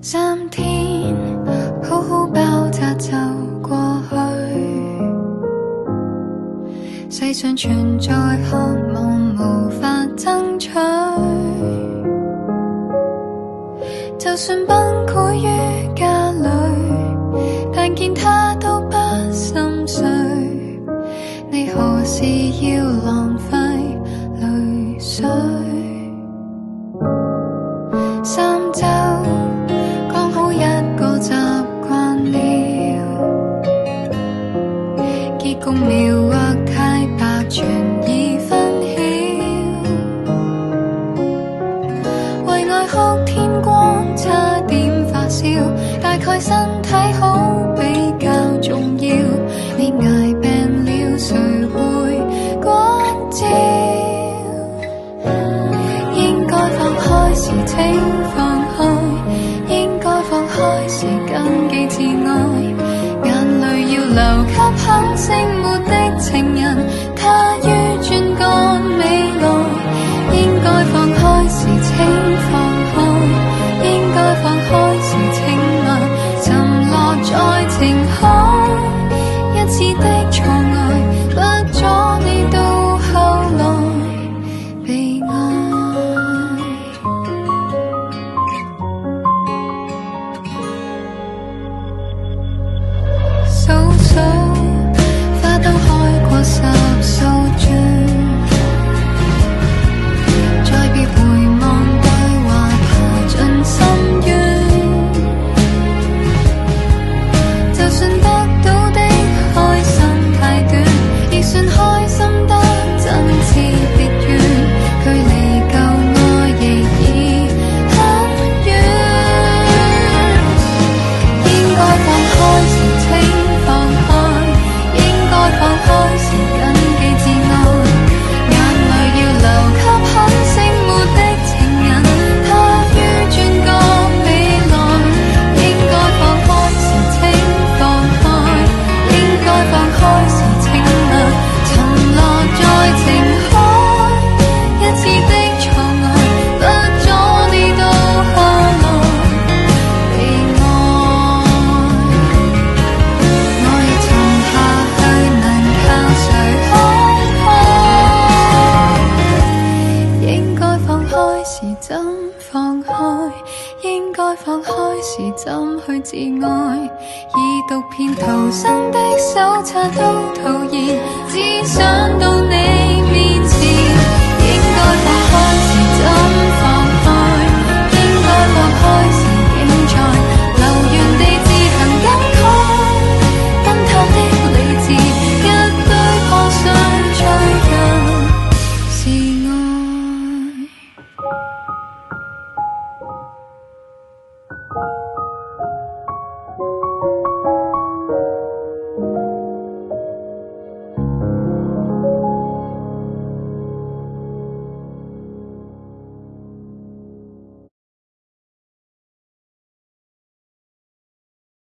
3天好好爆炸就過去，世上存在渴望無法爭取，就算崩潰於家裏，但見他都不心碎，你何時要浪費淚水？3週剛好一個習慣了，結局描畫太白，全已分曉，為愛哭天光，差點發燒，大概身體好比較重要，你捱病了誰會關照？應該放開時請放開，應該放開時謹記自愛，眼淚要留給肯醒目的情人，他於轉角未來。應該放開時請放開，應該放開時請愛，沉落在情海，一次的錯愛不阻你到後來被愛。數數花都開過10數轉，再別回望對話爬進深淵，就算得到的開心太短，亦算開心得真摯別遠，距離舊愛亦已很遠。應該放開時請放開，應該放開時謹記自愛，眼淚要留給很醒目的情人，他於轉角未來。應該放開時請放開，應該放開時請愛，沉落在情海，一次的錯愛不阻你到後來被愛。我亦沉下去，能靠誰慷慨？應該放開時怎放開？應該放開時怎去自愛？已讀遍逃生的手冊都徒然，只想到你。